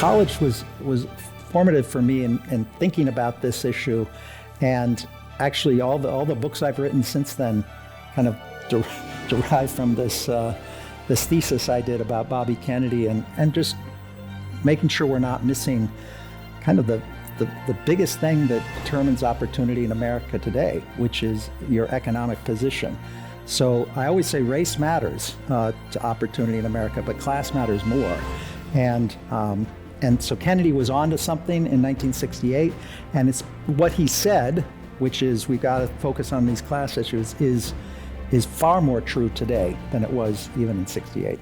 college was formative for me in thinking about this issue, and actually all the books I've written since then kind of derive from this thesis I did about Bobby Kennedy, and just making sure we're not missing kind of the biggest thing that determines opportunity in America today, which is your economic position. So I always say race matters to opportunity in America, but class matters more. And so Kennedy was onto something in 1968, and it's what he said, which is we've got to focus on these class issues, is far more true today than it was even in 68.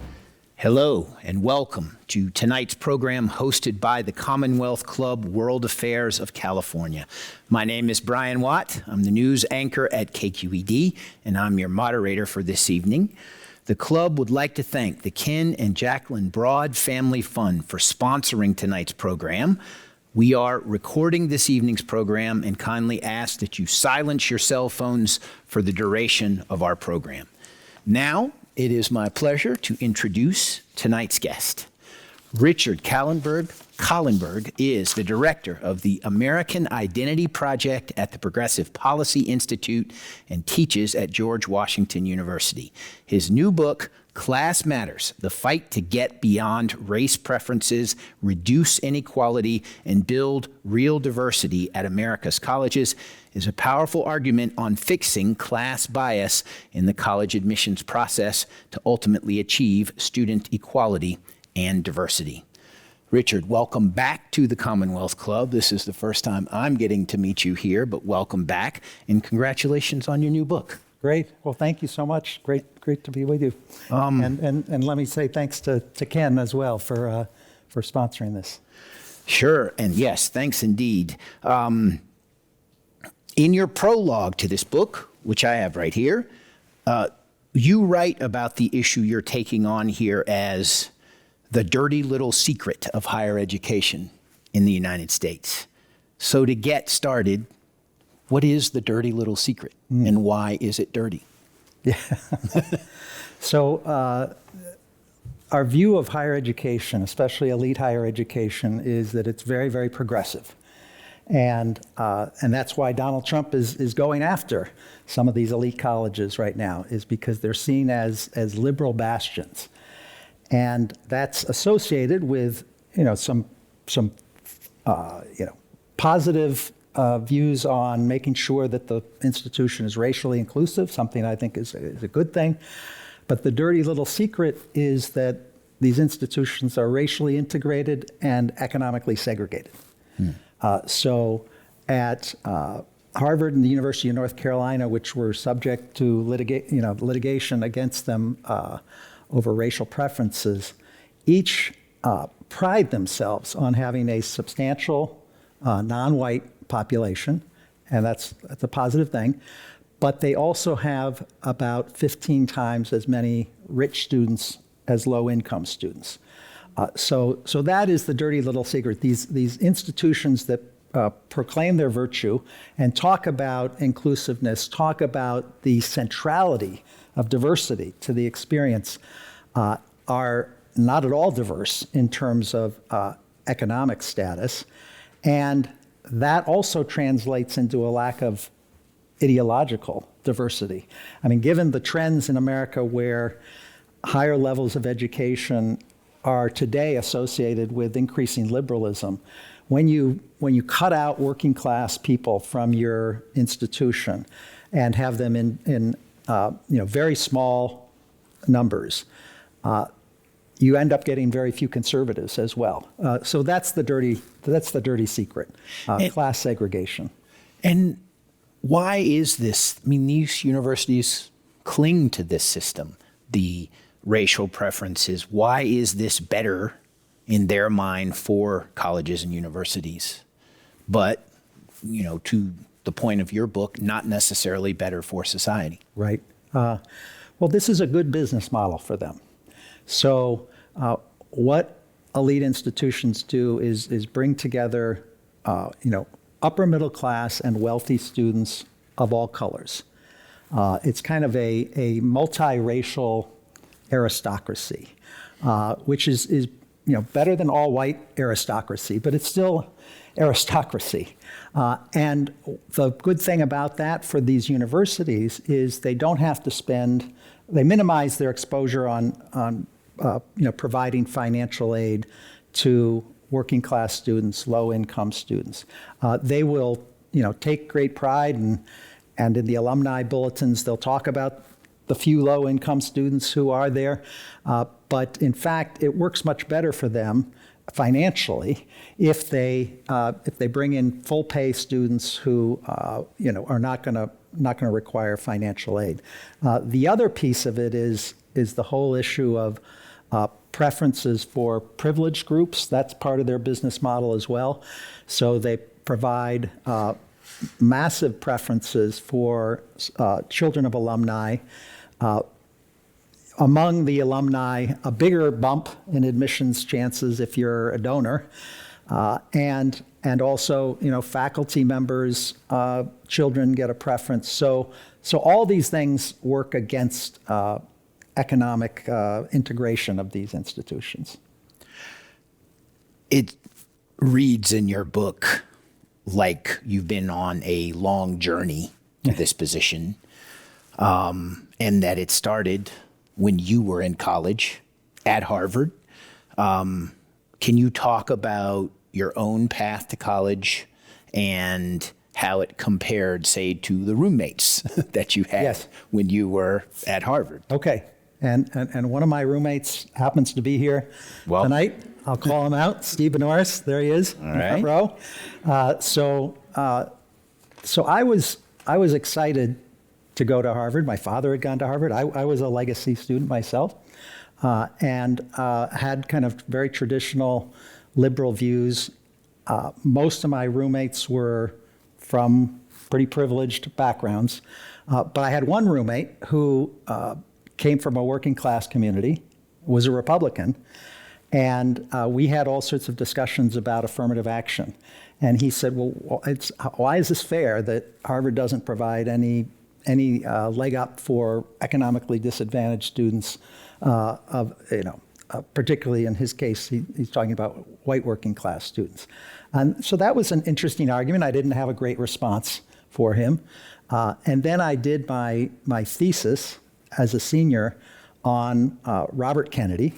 Hello and welcome to tonight's program hosted by the Commonwealth Club World Affairs of California. My name is Brian Watt. I'm the news anchor at KQED, and I'm your moderator for this evening. The club would like to thank the Ken and Jacqueline Broad Family Fund for sponsoring tonight's program. We are recording this evening's program and kindly ask that you silence your cell phones for the duration of our program. Now, it is my pleasure to introduce tonight's guest. Richard Kahlenberg is the director of the American Identity Project at the Progressive Policy Institute and teaches at George Washington University. His new book, Class Matters: The Fight to Get Beyond Race Preferences, Reduce Inequality, and Build Real Diversity at America's Colleges, is a powerful argument on fixing class bias in the college admissions process to ultimately achieve student equality and diversity. Richard, welcome back to the Commonwealth Club. This is the first time I'm getting to meet you here, but welcome back, and congratulations on your new book. Great. Well, thank you so much. Great to be with you. And let me say thanks to Ken as well for sponsoring this. Sure, and yes, thanks indeed. In your prologue to this book, which I have right here, you write about the issue you're taking on here as the dirty little secret of higher education in the United States. So to get started, what is the dirty little secret, and why is it dirty? Yeah. So our view of higher education, especially elite higher education, is that it's very, very progressive. And that's why Donald Trump is going after some of these elite colleges right now, is because they're seen as liberal bastions. And that's associated with, some positive views on making sure that the institution is racially inclusive, something I think is a good thing. But the dirty little secret is that these institutions are racially integrated and economically segregated. So at Harvard and the University of North Carolina, which were subject to litigation against them over racial preferences, each pride themselves on having a substantial non-white population, and that's a positive thing. But they also have about 15 times as many rich students as low-income students. So that is the dirty little secret. These institutions that proclaim their virtue and talk about inclusiveness, talk about the centrality of diversity to the experience, are not at all diverse in terms of economic status. And that also translates into a lack of ideological diversity. I mean, given the trends in America where higher levels of education are today associated with increasing liberalism, when you cut out working class people from your institution and have them in very small numbers, you end up getting very few conservatives as well. So that's the dirty secret, class segregation. And why is this? I mean, these universities cling to this system, the racial preferences. Why is this better in their mind for colleges and universities? But, to the point of your book, not necessarily better for society. Right. Well, this is a good business model for them. So what elite institutions do is bring together, upper middle class and wealthy students of all colors. It's kind of a multiracial aristocracy, which is better than all white aristocracy, but it's still aristocracy. And the good thing about that for these universities is they don't have to spend, they minimize their exposure on providing financial aid to working class students, low income students. They will, take great pride, and in the alumni bulletins, they'll talk about the few low income students who are there. But in fact, it works much better for them financially if they bring in full pay students who are not going to require financial aid. The other piece of it is the whole issue of preferences for privileged groups. That's part of their business model as well. So they provide massive preferences for children of alumni. Among the alumni, a bigger bump in admissions chances if you're a donor, and also faculty members, children get a preference. So all these things work against economic integration of these institutions. It reads in your book like you've been on a long journey to this position, and that it started when you were in college at Harvard. Can you talk about your own path to college and how it compared, say, to the roommates that you had Yes. when you were at Harvard? Okay, and one of my roommates happens to be here tonight. I'll call him out, Steve Norris. There he is, in the front row. So I was excited to go to Harvard. My father had gone to Harvard. I was a legacy student myself, and had kind of very traditional liberal views. Most of my roommates were from pretty privileged backgrounds, but I had one roommate who came from a working class community, was a Republican, and we had all sorts of discussions about affirmative action. And he said, well, why is this fair that Harvard doesn't provide any leg up for economically disadvantaged students, particularly in his case, he's talking about white working class students. And so that was an interesting argument. I didn't have a great response for him. And then I did my thesis as a senior on Robert Kennedy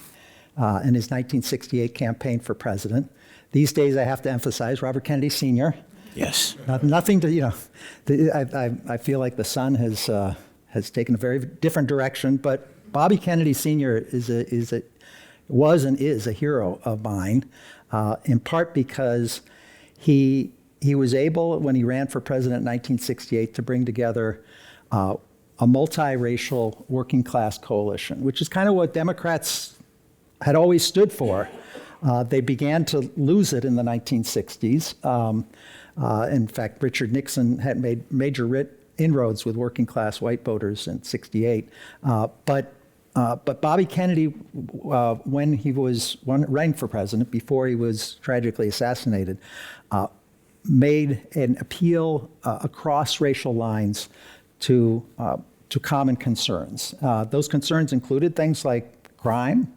and his 1968 campaign for president. These days, I have to emphasize Robert Kennedy Sr. Yes. Nothing to, I feel like the sun has taken a very different direction, but Bobby Kennedy Sr. was and is a hero of mine, in part because he was able, when he ran for president in 1968, to bring together a multiracial working class coalition, which is kind of what Democrats had always stood for. They began to lose it in the 1960s. In fact, Richard Nixon had made major inroads with working class white voters in '68. But Bobby Kennedy, when he was running for president, before he was tragically assassinated, made an appeal across racial lines to common concerns. Those concerns included things like crime,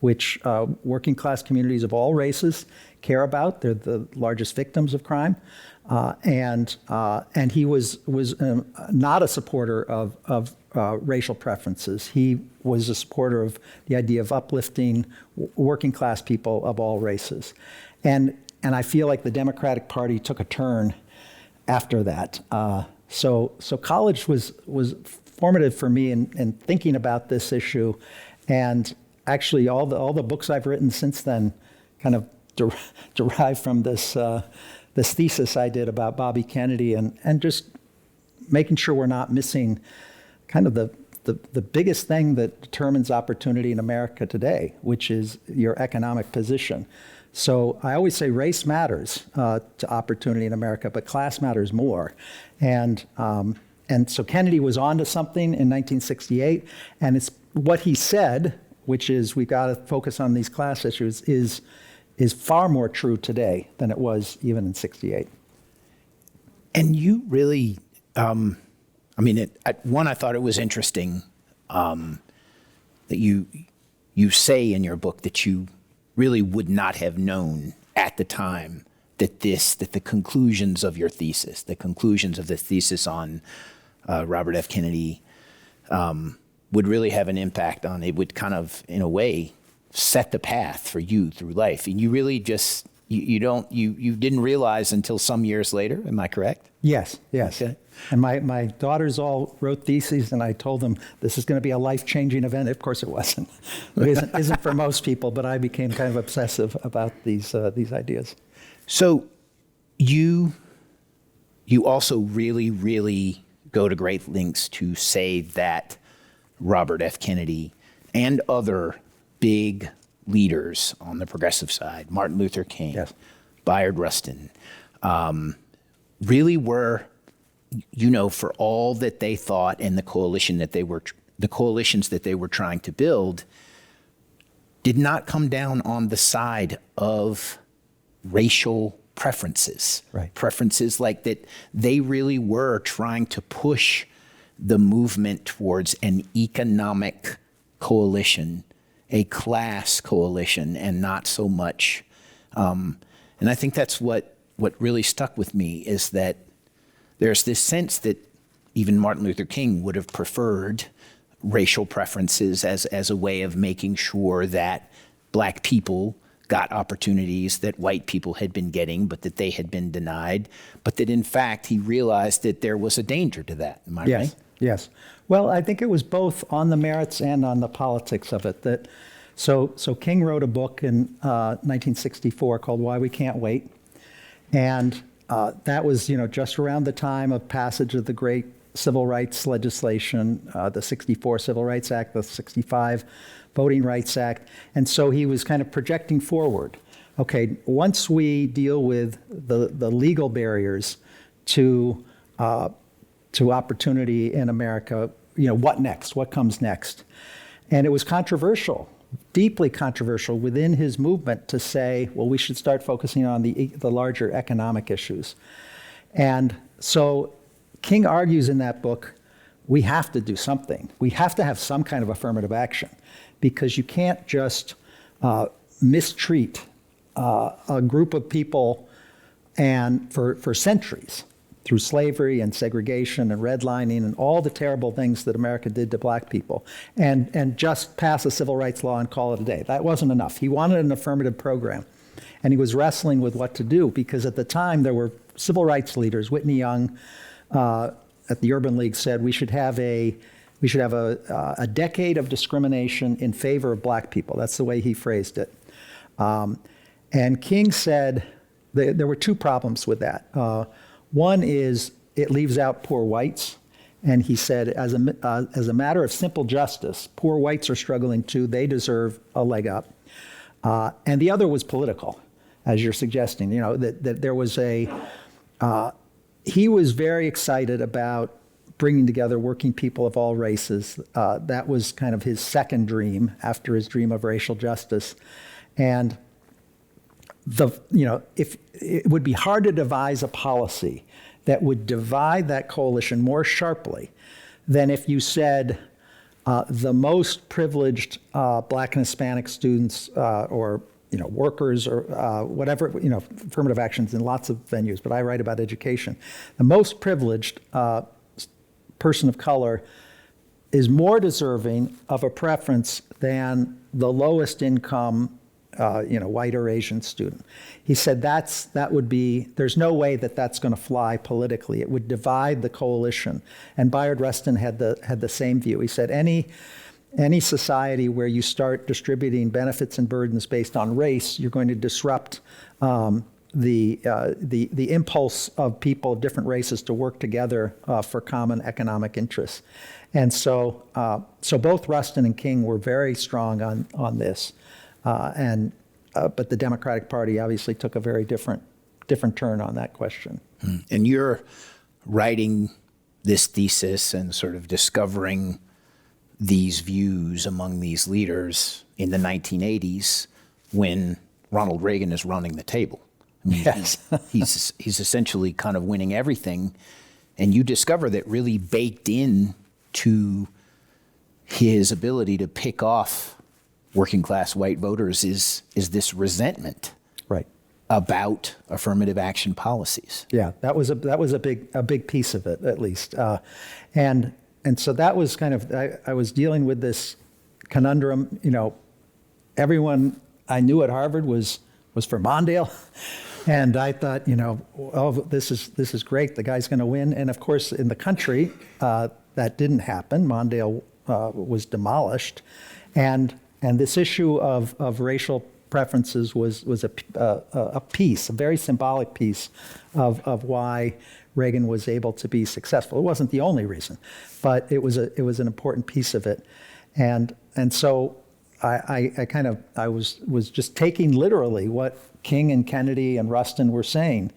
which working class communities of all races care about. They're the largest victims of crime. And he was not a supporter of racial preferences. He was a supporter of the idea of uplifting working class people of all races. And I feel like the Democratic Party took a turn after that. So college was formative for me in thinking about this issue. And actually, all the books I've written since then kind of derive from this thesis I did about Bobby Kennedy, and just making sure we're not missing kind of the biggest thing that determines opportunity in America today, which is your economic position. So I always say race matters to opportunity in America, but class matters more. And so Kennedy was onto something in 1968, and it's what he said, which is we've got to focus on these class issues, is far more true today than it was even in '68. And you really, I thought it was interesting that you say in your book that you really would not have known at the time that the conclusions of your thesis, the conclusions of the thesis on Robert F. Kennedy, would really have an impact on, it would kind of, in a way, set the path for you through life. And you really just, you didn't realize until some years later, am I correct? Yes. Okay. And my daughters all wrote theses, and I told them this is going to be a life-changing event. Of course, it wasn't. It isn't for most people, but I became kind of obsessive about these ideas. So you also really, really go to great lengths to say that Robert F. Kennedy and other big leaders on the progressive side, Martin Luther King, Yes. Bayard Rustin, really were, for all that they thought and the coalitions that they were trying to build, did not come down on the side of racial preferences. Right. Preferences like that. They really were trying to push the movement towards an economic coalition, a class coalition, and not so much. And I think that's what really stuck with me, is that there's this sense that even Martin Luther King would have preferred racial preferences as a way of making sure that black people got opportunities that white people had been getting, but that they had been denied, but that in fact he realized that there was a danger to that. Am I right? Yes. Well, I think it was both on the merits and on the politics of it. So King wrote a book in 1964 called Why We Can't Wait. And that was, just around the time of passage of the great civil rights legislation, the 64 Civil Rights Act, the 65 Voting Rights Act. And so he was kind of projecting forward. Okay, once we deal with the legal barriers to opportunity in America, what next? What comes next? And it was controversial, deeply controversial within his movement to say, well, we should start focusing on the larger economic issues. And so King argues in that book, we have to do something. We have to have some kind of affirmative action, because you can't just mistreat a group of people and for centuries, through slavery and segregation and redlining and all the terrible things that America did to black people, and just pass a civil rights law and call it a day. That wasn't enough. He wanted an affirmative program, and he was wrestling with what to do, because at the time there were civil rights leaders. Whitney Young at the Urban League said we should have a decade of discrimination in favor of black people. That's the way he phrased it. And King said there were two problems with that. One is it leaves out poor whites. And he said, as a matter of simple justice, poor whites are struggling too. They deserve a leg up. And the other was political, as you're suggesting. That there was he was very excited about bringing together working people of all races. That was kind of his second dream after his dream of racial justice. And if it would be hard to devise a policy that would divide that coalition more sharply than if you said the most privileged black and Hispanic students or workers or whatever, affirmative actions in lots of venues, but I write about education. The most privileged person of color is more deserving of a preference than the lowest income white or Asian student. He said there's no way that's going to fly politically. It would divide the coalition. And Bayard Rustin had the same view. He said any society where you start distributing benefits and burdens based on race, you're going to disrupt the impulse of people of different races to work together for common economic interests. And so both Rustin and King were very strong on this. But the Democratic Party obviously took a very different turn on that question. And you're writing this thesis and sort of discovering these views among these leaders in the 1980s when Ronald Reagan is running the table. I mean, yes. he's essentially kind of winning everything. And you discover that really baked in to his ability to pick off working class white voters is this resentment Right. about affirmative action policies. Yeah, that was a big piece of it, at least, and so that was kind of I was dealing with this conundrum. Everyone I knew at Harvard was for Mondale, and I thought, oh, this is great. The guy's going to win, and of course, in the country, that didn't happen. Mondale was demolished, and this issue of racial preferences was a piece, a very symbolic piece of why Reagan was able to be successful. It wasn't the only reason, but it was an important piece of it, and so I was just taking literally what King and Kennedy and Rustin were saying,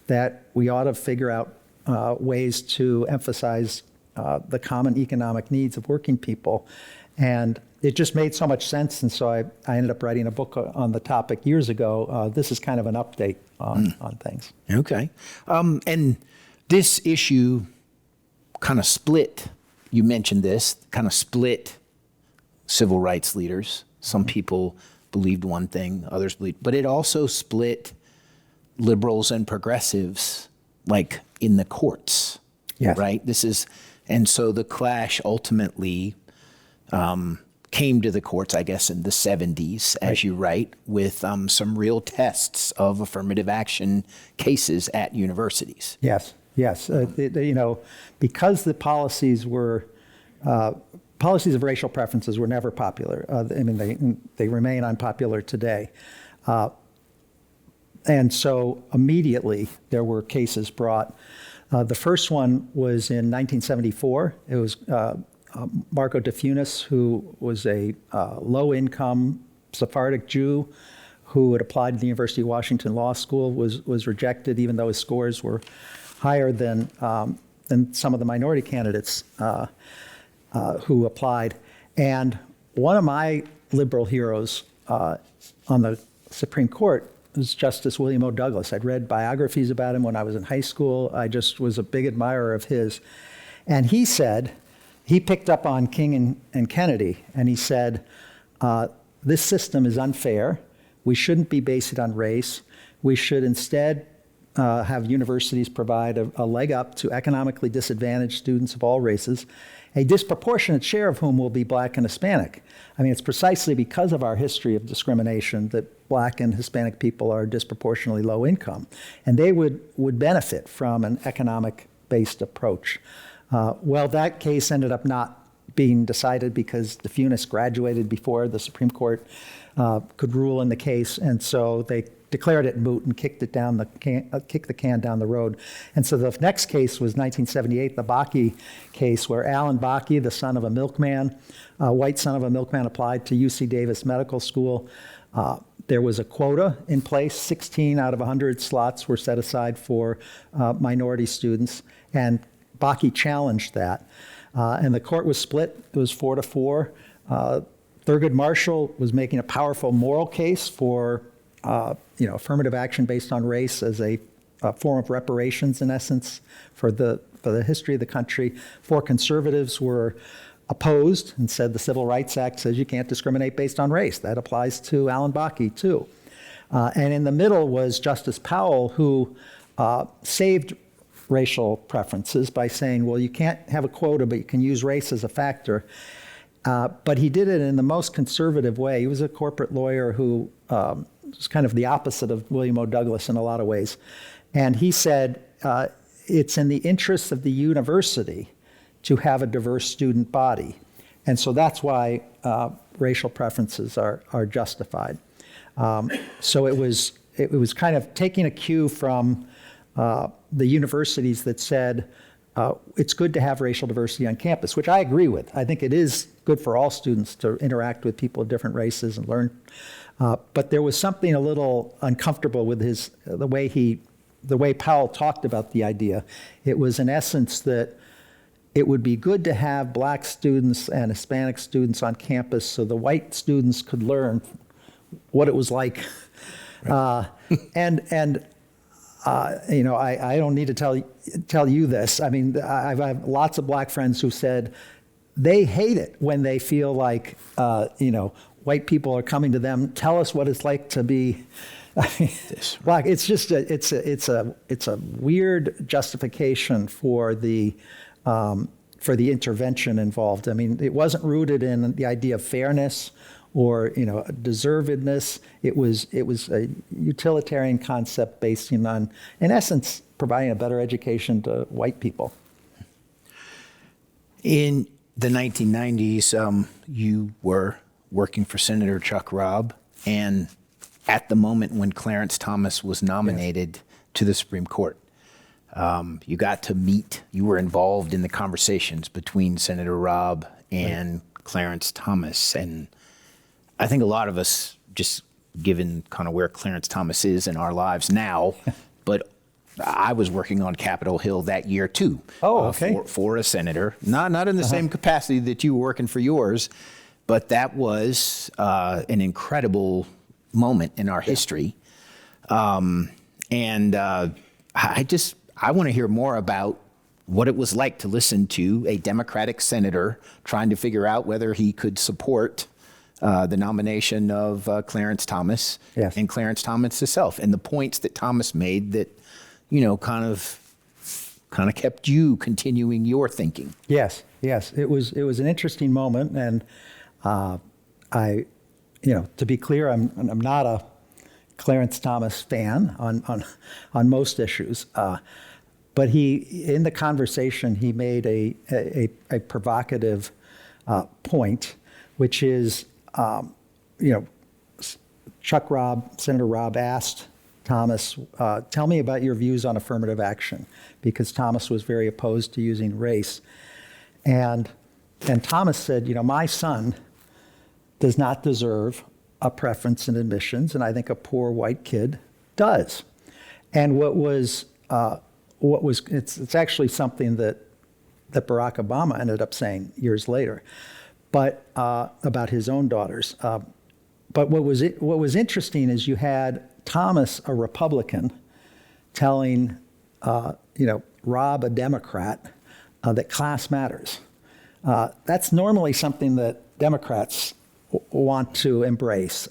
that we ought to figure out ways to emphasize the common economic needs of working people. And it just made so much sense. And so I ended up writing a book on the topic years ago. This is kind of an update on things. Okay. And this issue kind of split, you mentioned this, kind of split civil rights leaders. Some people believed one thing, others believed, but it also split liberals and progressives, like in the courts. Yes. Right? And so the clash ultimately came to the courts, I guess, in the 70s, as you write, with some real tests of affirmative action cases at universities. Yes. Because the policies of racial preferences were never popular. They remain unpopular today. And so immediately there were cases brought. The first one was in 1974. It was Marco de Funes, who was a low-income Sephardic Jew who had applied to the University of Washington Law School, was rejected even though his scores were higher than some of the minority candidates who applied. And one of my liberal heroes on the Supreme Court was Justice William O. Douglas. I'd read biographies about him when I was in high school. I just was a big admirer of his. And he said, he picked up on King and Kennedy, and he said, this system is unfair. We shouldn't be based it on race. We should instead have universities provide a leg up to economically disadvantaged students of all races, a disproportionate share of whom will be Black and Hispanic. It's precisely because of our history of discrimination that Black and Hispanic people are disproportionately low income, and they would benefit from an economic-based approach. Well, that case ended up not being decided because de Funes graduated before the Supreme Court could rule in the case, and so they declared it moot and kicked the can down the road. And so the next case was 1978, the Bakke case, where Alan Bakke, the son of a milkman, white son of a milkman, applied to UC Davis Medical School. There was a quota in place. 16 out of 100 slots were set aside for minority students, and Bakke challenged that. And the court was split. It was 4-4. Thurgood Marshall was making a powerful moral case for affirmative action based on race as a form of reparations, in essence, for the history of the country. 4 conservatives were opposed and said the Civil Rights Act says you can't discriminate based on race. That applies to Alan Bakke, too. And in the middle was Justice Powell, who saved racial preferences by saying, well, you can't have a quota, but you can use race as a factor. But he did it in the most conservative way. He was a corporate lawyer who was kind of the opposite of William O. Douglas in a lot of ways. And he said, it's in the interests of the university to have a diverse student body. And so that's why racial preferences are justified. So it was kind of taking a cue from the universities that said, it's good to have racial diversity on campus, which I agree with. I think it is good for all students to interact with people of different races and learn. But there was something a little uncomfortable with the way Powell talked about the idea. It was in essence that it would be good to have Black students and Hispanic students on campus so the white students could learn what it was like. Right. I don't need to tell you this. I have lots of Black friends who said they hate it when they feel like, white people are coming to them, tell us what it's like to be black. It's just it's a weird justification for the intervention involved. I mean, it wasn't rooted in the idea of fairness or deservedness. It was a utilitarian concept based on, in essence, providing a better education to white people. In the 1990s, you were working for Senator Chuck Robb, and at the moment when Clarence Thomas was nominated to the Supreme Court, you got to meet, you were involved in the conversations between Senator Robb and Clarence Thomas. And I think a lot of us, just given kind of where Clarence Thomas is in our lives now, but I was working on Capitol Hill that year too. Oh, okay. For a senator, not in the same capacity that you were working for yours, but that was an incredible moment in our history. And I want to hear more about what it was like to listen to a Democratic senator trying to figure out whether he could support the nomination of Clarence Thomas and Clarence Thomas himself, and the points that Thomas made that, kind of kept you continuing your thinking. Yes. It was an interesting moment, and to be clear, I'm not a Clarence Thomas fan on most issues, but in the conversation he made a provocative point, which is Senator Robb asked Thomas, tell me about your views on affirmative action, because Thomas was very opposed to using race. And Thomas said, my son does not deserve a preference in admissions, and I think a poor white kid does. And it's actually something that Barack Obama ended up saying years later, but about his own daughters. But what was interesting is you had Thomas, a Republican, telling Robb, a Democrat, that class matters. That's normally something that Democrats want to embrace.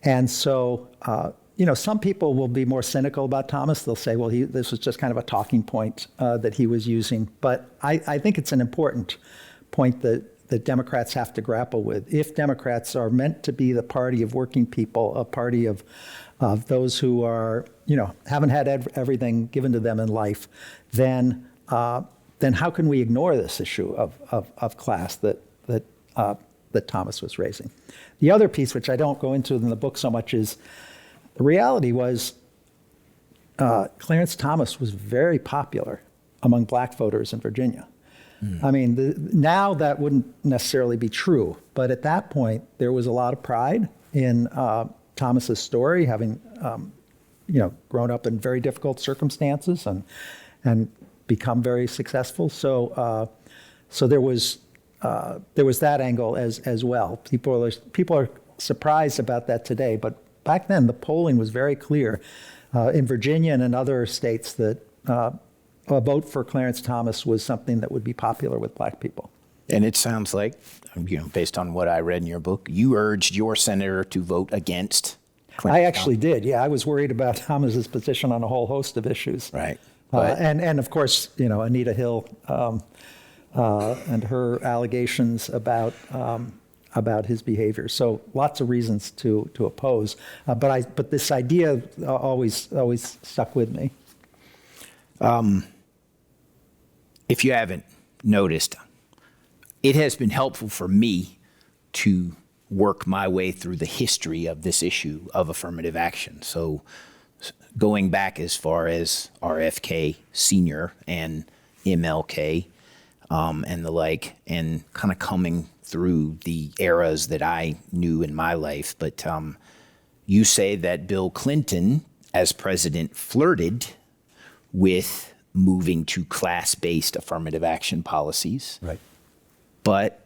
And so, some people will be more cynical about Thomas. They'll say, well, this was just kind of a talking point that he was using. But I think it's an important point that Democrats have to grapple with. If Democrats are meant to be the party of working people, a party of those who are, haven't had everything given to them in life, then how can we ignore this issue of class that Thomas was raising? The other piece, which I don't go into in the book so much, is the reality was Clarence Thomas was very popular among black voters in Virginia. I mean, now that wouldn't necessarily be true, but at that point, there was a lot of pride in Thomas's story, having grown up in very difficult circumstances and become very successful. So there was that angle as well. People are surprised about that today, but back then the polling was very clear in Virginia and in other states that a vote for Clarence Thomas was something that would be popular with black people. And it sounds like, based on what I read in your book, you urged your senator to vote against Clarence I actually did. Yeah, I was worried about Thomas's position on a whole host of issues. Right. And of course, Anita Hill and her allegations about his behavior. So lots of reasons to oppose. But this idea always stuck with me. If you haven't noticed, it has been helpful for me to work my way through the history of this issue of affirmative action. So going back as far as RFK Sr. and MLK and the like, and kind of coming through the eras that I knew in my life. But you say that Bill Clinton, as president, flirted with moving to class-based affirmative action policies, Right. but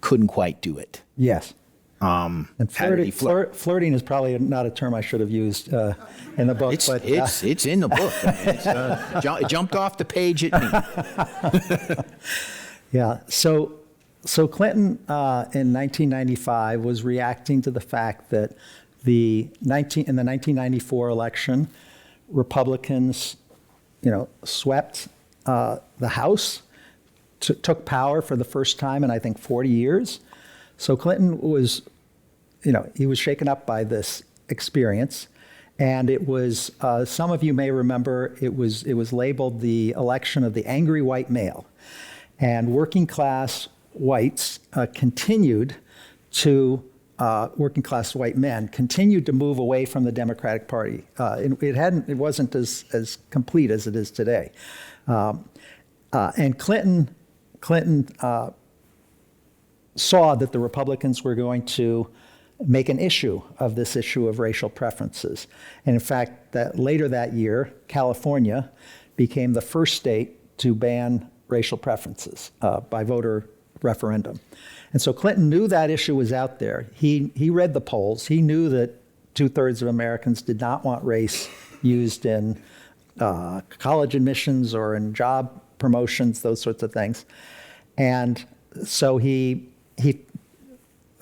couldn't quite do it. Yes. And How did he flirting is probably not a term I should have used in the book. It's but in the book. It jumped off the page at me. yeah. So So Clinton in 1995 was reacting to the fact that in the 1994 election, Republicans, swept the House, took power for the first time in I think 40 years. So Clinton was, he was shaken up by this experience, and it was some of you may remember it was labeled the election of the angry white male, and working class whites working class white men continued to move away from the Democratic Party. It wasn't as complete as it is today. And Clinton saw that the Republicans were going to make an issue of this issue of racial preferences. And in fact, later that year, California became the first state to ban racial preferences by voter referendum. And so Clinton knew that issue was out there. He read the polls. He knew that 2/3 of Americans did not want race used in college admissions or in job promotions, those sorts of things. And so he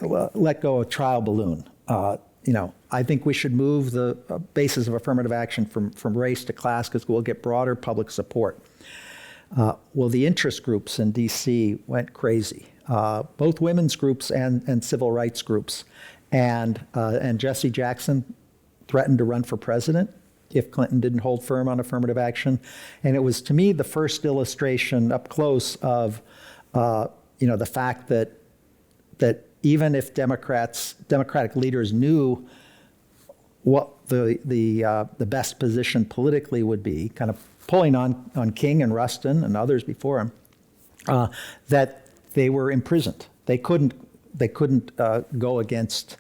let go of trial balloon. I think we should move the basis of affirmative action from race to class because we'll get broader public support. Well, the interest groups in D.C. went crazy, both women's groups and civil rights groups. And Jesse Jackson threatened to run for president if Clinton didn't hold firm on affirmative action. And it was, to me, the first illustration up close of the fact that even if Democratic leaders knew what the best position politically would be, kind of pulling on King and Rustin and others before him, that they were imprisoned. They couldn't go against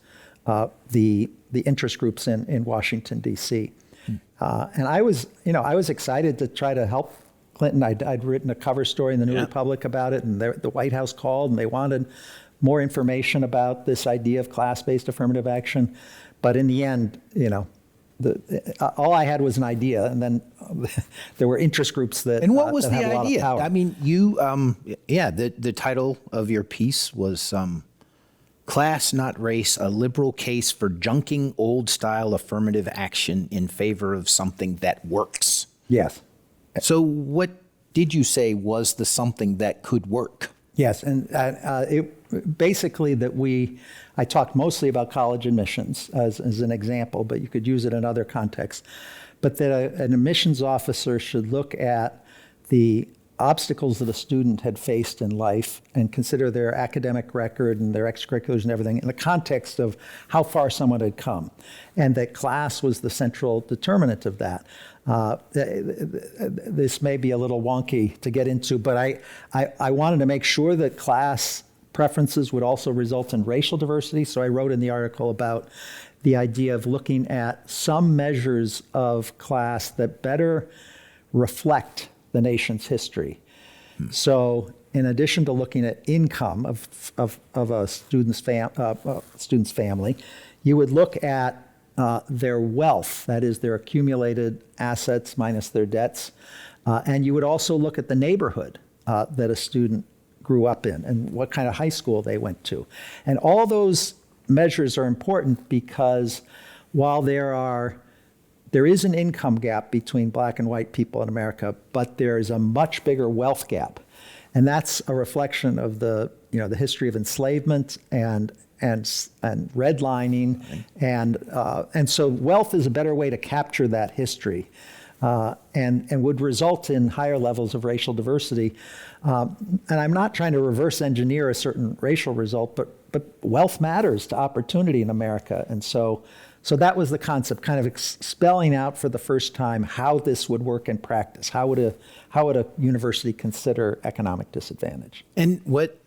the interest groups in Washington D.C. And I was excited to try to help Clinton. I'd written a cover story in the New Republic about it, and the White House called and they wanted more information about this idea of class-based affirmative action. But in the end, all I had was an idea, and then there were interest groups that. And what was that the had a lot of idea? power. I mean, you, the title of your piece was "Class, Not Race: A Liberal Case for Junking Old-Style Affirmative Action in Favor of Something That Works." Yes. So, what did you say was the something that could work? Yes, and basically I talked mostly about college admissions as an example, but you could use it in other contexts. But that an admissions officer should look at the obstacles that a student had faced in life and consider their academic record and their extracurriculars and everything in the context of how far someone had come, and that class was the central determinant of that. This may be a little wonky to get into, but I wanted to make sure that class preferences would also result in racial diversity. So I wrote in the article about the idea of looking at some measures of class that better reflect the nation's history. So in addition to looking at income of a student's family, you would look at their wealth, that is their accumulated assets minus their debts. And you would also look at the neighborhood that a student grew up in and what kind of high school they went to. And all those measures are important because while there is an income gap between black and white people in America, but there is a much bigger wealth gap. And that's a reflection of the history of enslavement and redlining, and so wealth is a better way to capture that history, and would result in higher levels of racial diversity. And I'm not trying to reverse engineer a certain racial result, but wealth matters to opportunity in America, and so that was the concept, kind of spelling out for the first time how this would work in practice. How would a university consider economic disadvantage? And what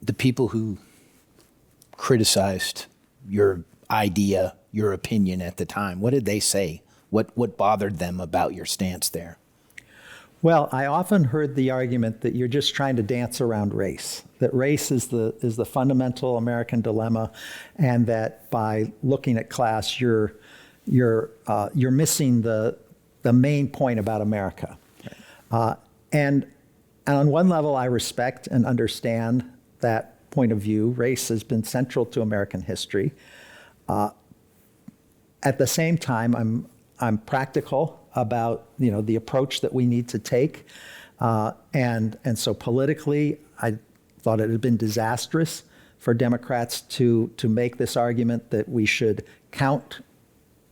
the people who criticized your idea, your opinion at the time, what did they say? What bothered them about your stance there? Well, I often heard the argument that you're just trying to dance around race, that race is the fundamental American dilemma, and that by looking at class, you're missing the main point about America. And on one level, I respect and understand that point of view. Race has been central to American history. At the same time, I'm practical about the approach that we need to take, and so politically, I thought it had been disastrous for Democrats to make this argument that we should count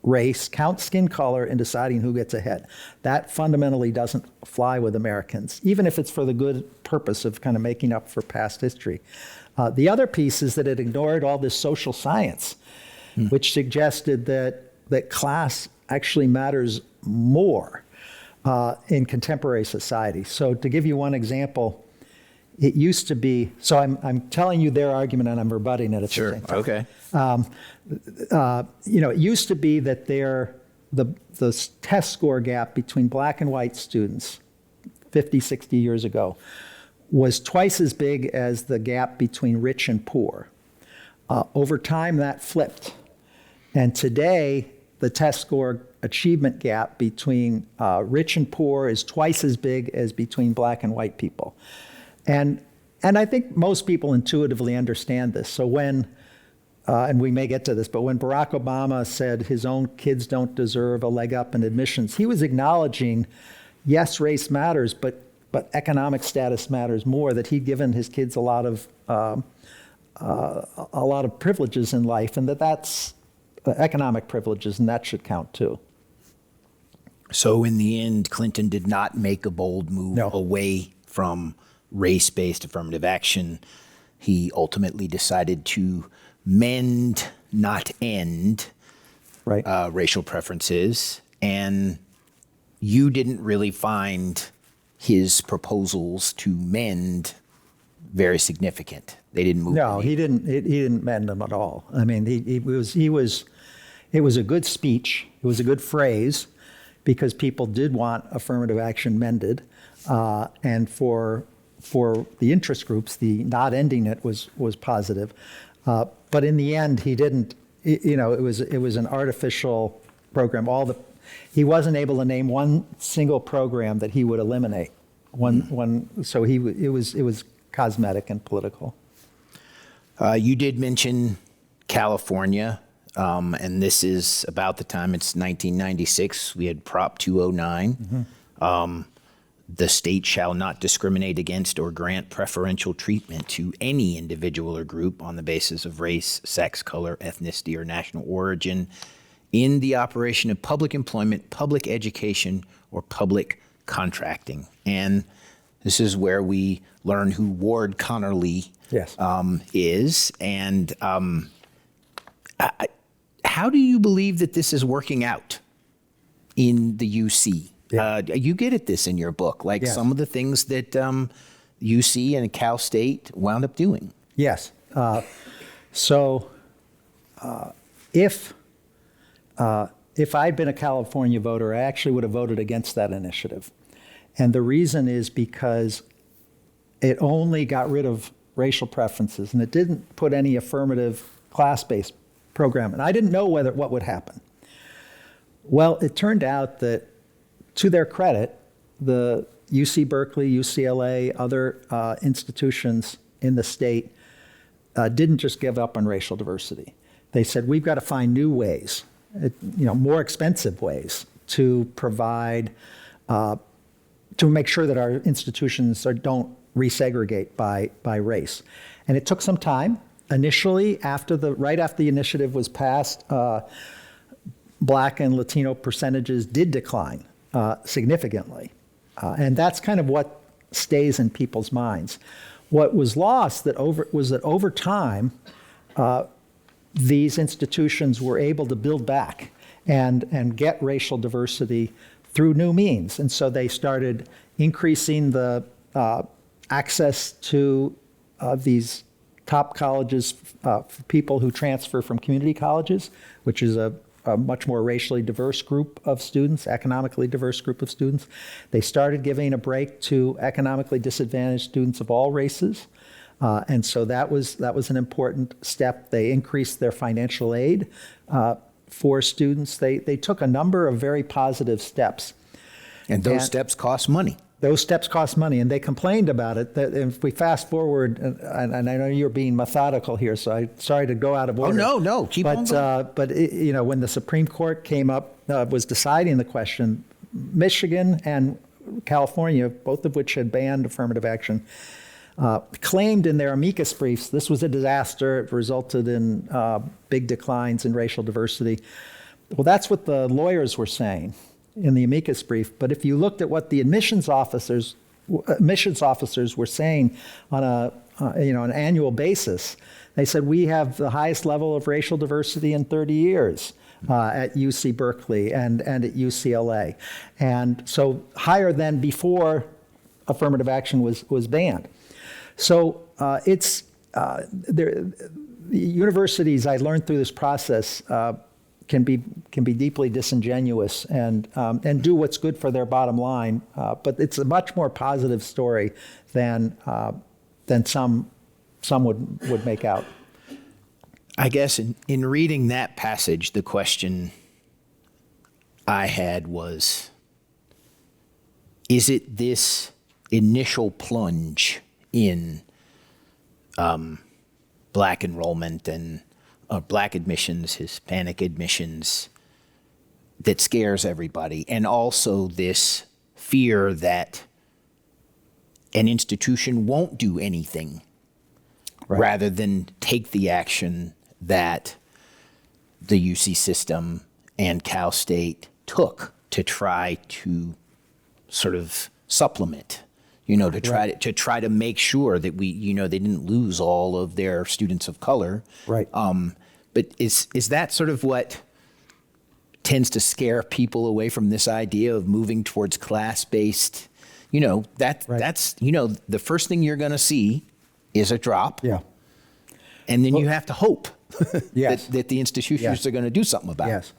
race, count skin color in deciding who gets ahead. That fundamentally doesn't fly with Americans, even if it's for the good purpose of kind of making up for past history. The other piece is that it ignored all this social science, which suggested that class actually matters more in contemporary society. So to give you one example, it used to be, so I'm telling you their argument and I'm rebutting it at the same time. Okay. It used to be that the test score gap between black and white students 50, 60 years ago was twice as big as the gap between rich and poor. Over time, that flipped. And today, the test score achievement gap between rich and poor is twice as big as between black and white people. And I think most people intuitively understand this. So when, and we may get to this, but when Barack Obama said his own kids don't deserve a leg up in admissions, he was acknowledging, yes, race matters, but economic status matters more, that he'd given his kids a lot of privileges in life, and that's economic privileges, and that should count too. So in the end, Clinton did not make a bold move away from race-based affirmative action. He ultimately decided to mend, not end, racial preferences. And you didn't really find his proposals to mend very significant. They didn't move. No, he didn't mend them at all. I mean, it was a good speech. It was a good phrase because people did want affirmative action mended. And for the interest groups, the not ending it was positive. But in the end, he didn't, it was an artificial program. He wasn't able to name one single program that he would eliminate. So it was cosmetic and political. You did mention California, and this is about the time, it's 1996. We had Prop 209. The state shall not discriminate against or grant preferential treatment to any individual or group on the basis of race, sex, color, ethnicity, or national origin in the operation of public employment, public education, or public contracting. And this is where we learn who Ward Connerly is. And how do you believe that this is working out in the UC? You get at this in your book, like some of the things that UC and Cal State wound up doing. Yes. So if I'd been a California voter, I actually would have voted against that initiative. And the reason is because it only got rid of racial preferences and it didn't put any affirmative class-based program. And I didn't know what would happen. Well, it turned out that, to their credit, the UC Berkeley, UCLA, other institutions in the state didn't just give up on racial diversity. They said, we've got to find new ways, more expensive ways to provide, to make sure that our institutions don't resegregate by race. And it took some time. Initially, right after the initiative was passed, Black and Latino percentages did decline significantly. And that's kind of what stays in people's minds. What was lost was that over time, these institutions were able to build back and get racial diversity through new means. And so they started increasing the access to these top colleges for people who transfer from community colleges, which is a much more racially diverse group of students, economically diverse group of students. They started giving a break to economically disadvantaged students of all races. And so that was an important step. They increased their financial aid for students. They took a number of very positive steps. And those steps cost money. those steps cost money, and they complained about it. That if we fast forward, and I know you're being methodical here, so I'm sorry to go out of order. No, keep on going. But when the Supreme Court came up, was deciding the question, Michigan and California, both of which had banned affirmative action, claimed in their amicus briefs this was a disaster. It resulted in big declines in racial diversity. Well, that's what the lawyers were saying in the amicus brief. But if you looked at what the admissions officers were saying on an annual basis, they said we have the highest level of racial diversity in 30 years. At UC Berkeley and at UCLA. And so higher than before affirmative action was banned. So the universities, I learned through this process, can be deeply disingenuous and do what's good for their bottom line. But it's a much more positive story than some would make out. I guess in reading that passage, the question I had was, is it this initial plunge in black enrollment and black admissions, Hispanic admissions, that scares everybody, and also this fear that an institution won't do anything rather than take the action that the UC system and Cal State took to try to sort of supplement, to try to make sure that they didn't lose all of their students of color. Right. But is that sort of what tends to scare people away from this idea of moving towards class-based? That's the first thing you're going to see is a drop. Yeah. And then you have to hope yes. that the institutions are going to do something about it. Yes.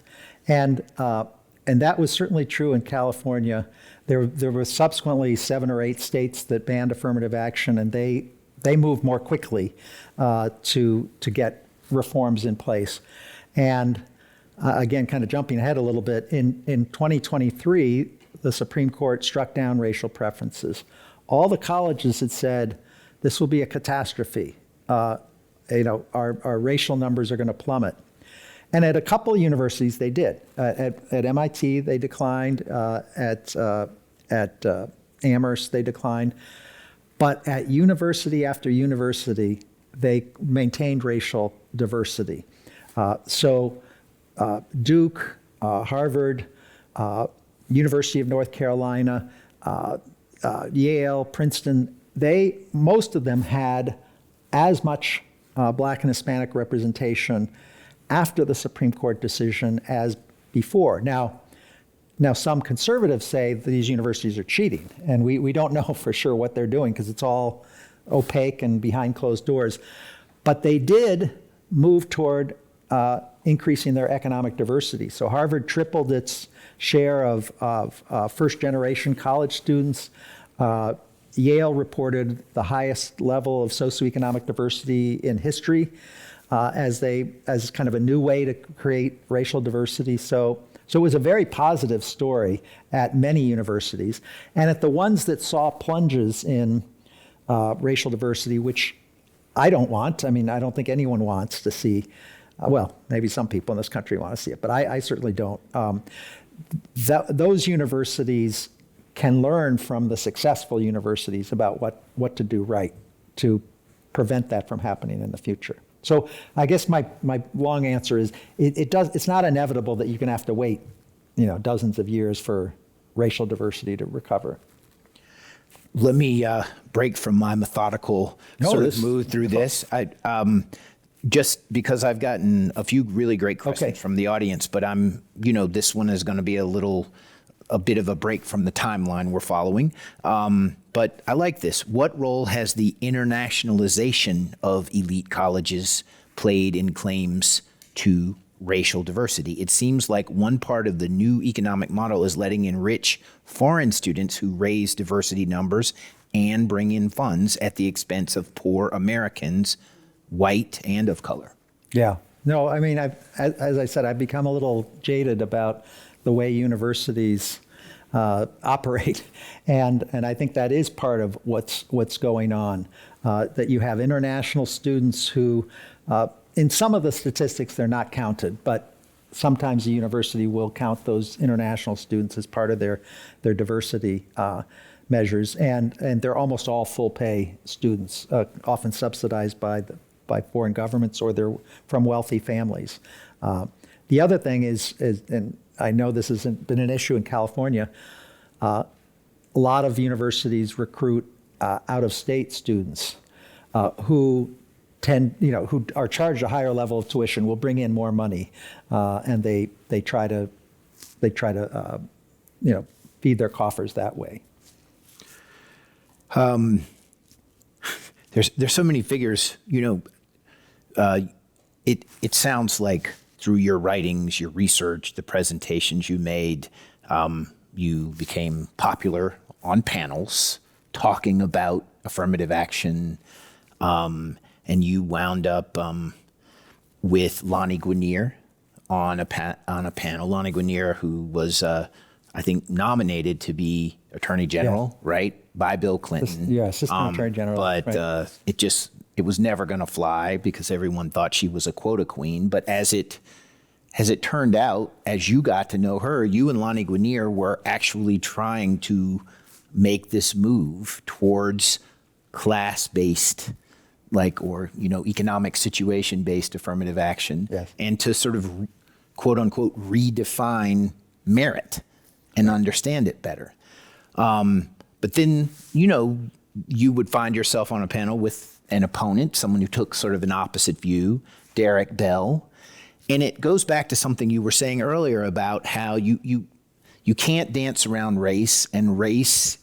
And that was certainly true in California. There were subsequently 7 or 8 states that banned affirmative action, and they moved more quickly to get reforms in place. And again, kind of jumping ahead a little bit, in 2023, the Supreme Court struck down racial preferences. All the colleges had said, this will be a catastrophe. Our racial numbers are going to plummet. And at a couple of universities, they did. At MIT, they declined. At Amherst, they declined. But at university after university, they maintained racial diversity. So Duke, Harvard, University of North Carolina, Yale, Princeton, most of them had as much black and Hispanic representation after the Supreme Court decision as before. Now some conservatives say these universities are cheating, and we don't know for sure what they're doing because it's all opaque and behind closed doors. But they did move toward increasing their economic diversity. So Harvard tripled its share of first-generation college students. Yale reported the highest level of socioeconomic diversity in history as kind of a new way to create racial diversity. So it was a very positive story at many universities. And at the ones that saw plunges in racial diversity, which I don't want, I don't think anyone wants to see, well, maybe some people in this country want to see it, but I certainly don't. Those universities can learn from the successful universities about what to do right to prevent that from happening in the future. So I guess my long answer is it's not inevitable that you're going to have to wait, dozens of years for racial diversity to recover. Let me break from my methodical move through this. Just because I've gotten a few really great questions from the audience, but this one is going to be a bit of a break from the timeline we're following. But I like this. What role has the internationalization of elite colleges played in claims to racial diversity? It seems like one part of the new economic model is letting in rich foreign students who raise diversity numbers and bring in funds at the expense of poor Americans, white and of color. Yeah. No, as I said, I've become a little jaded about the way universities operate, and I think that is part of what's going on. That you have international students who, in some of the statistics, they're not counted, but sometimes the university will count those international students as part of their diversity measures, and they're almost all full pay students, often subsidized by foreign governments, or they're from wealthy families. The other thing is, and I know this has been an issue in California, a lot of universities recruit out-of-state students who who are charged a higher level of tuition, will bring in more money, and they try to feed their coffers that way. There's so many figures, it sounds like through your writings, your research, the presentations you made, you became popular on panels talking about affirmative action, and you wound up with Lani Guinier on a panel. Lani Guinier, who was, I think, nominated to be Attorney General, right, by Bill Clinton. Assistant Attorney General. But right. It was never going to fly because everyone thought she was a quota queen. But as it turned out, as you got to know her, you and Lani Guinier were actually trying to make this move towards class-based, economic situation-based affirmative action, yes, and to sort of, quote unquote, redefine merit and understand it better. But then, you would find yourself on a panel with an opponent, someone who took sort of an opposite view, Derek Bell. And it goes back to something you were saying earlier about how you can't dance around race, and race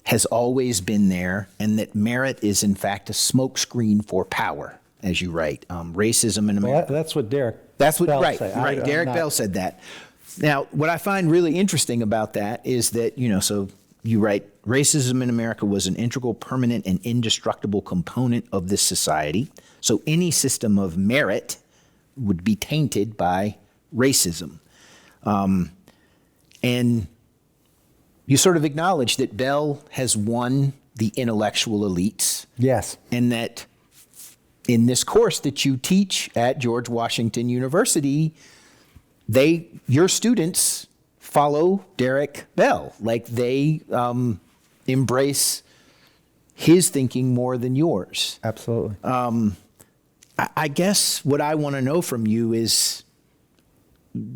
has always been there, and that merit is in fact a smokescreen for power, as you write. Racism in America. Well, that's what Derek. Bell right, said. Right. Derek Bell said that. Now, what I find really interesting about that is that so you write, racism in America was an integral, permanent, and indestructible component of this society. So any system of merit would be tainted by racism. And you sort of acknowledge that Bell has won the intellectual elites. Yes. And that in this course that you teach at George Washington University, your students follow Derek Bell. Like they embrace his thinking more than yours. Absolutely. I guess what I want to know from you is,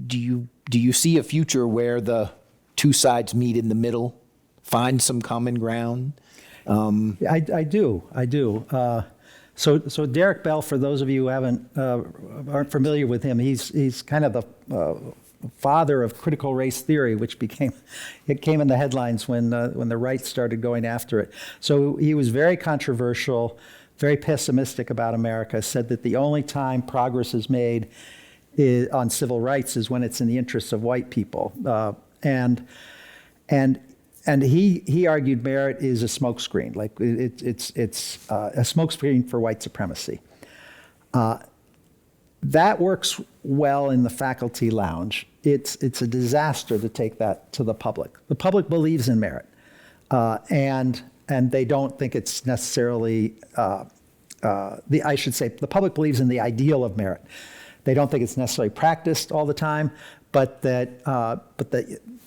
do you see a future where the two sides meet in the middle, find some common ground? I do. So Derek Bell, for those of you who aren't familiar with him, he's kind of the father of critical race theory, which came in the headlines when the right started going after it. So he was very controversial, very pessimistic about America, said that the only time progress is made on civil rights is when it's in the interests of white people. And he argued merit is a smokescreen, like it's a smokescreen for white supremacy. That works well in the faculty lounge. It's a disaster to take that to the public. The public believes in merit, and they don't think it's necessarily I should say the public believes in the ideal of merit. They don't think it's necessarily practiced all the time, but that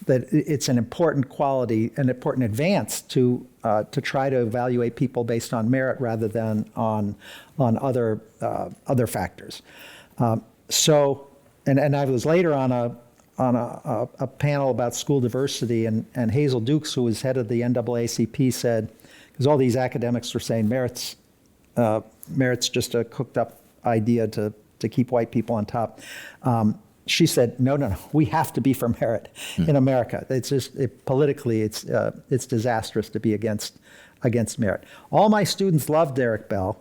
it's an important quality, an important advance to try to evaluate people based on merit rather than on other factors. So I was later on a panel about school diversity, and Hazel Dukes, who was head of the NAACP, said, because all these academics were saying merit's just a cooked up idea to keep white people on top. She said, no, we have to be for merit in America. It's just politically, it's disastrous to be against merit. All my students love Derek Bell,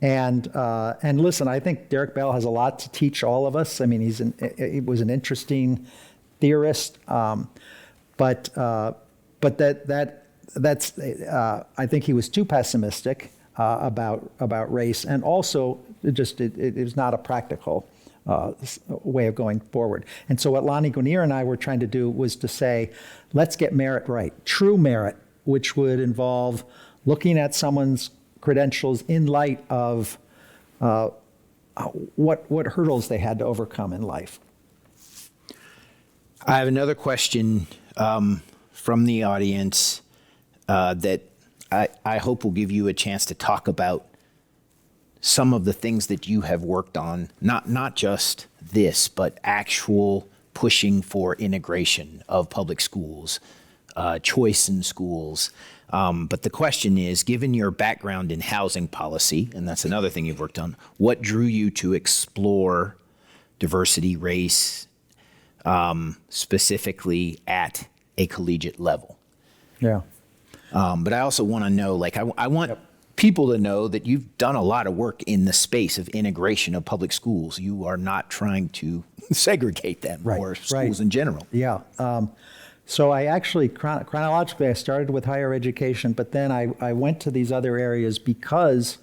and listen, I think Derek Bell has a lot to teach all of us. I mean, he was an interesting theorist, but that's I think he was too pessimistic about race, and also it was not a practical way of going forward. And so what Lonnie Guinier and I were trying to do was to say, let's get merit right, true merit, which would involve looking at someone's credentials in light of what hurdles they had to overcome in life. I have another question from the audience that I hope will give you a chance to talk about some of the things that you have worked on, not just this, but actual pushing for integration of public schools, choice in schools. But the question is, given your background in housing policy, and that's another thing you've worked on, what drew you to explore diversity, race, specifically at a collegiate level? Yeah. But I also want to know, like, I want people to know that you've done a lot of work in the space of integration of public schools. You are not trying to segregate them or schools in general. Yeah. So I actually, chronologically, I started with higher education, but then I went to these other areas because,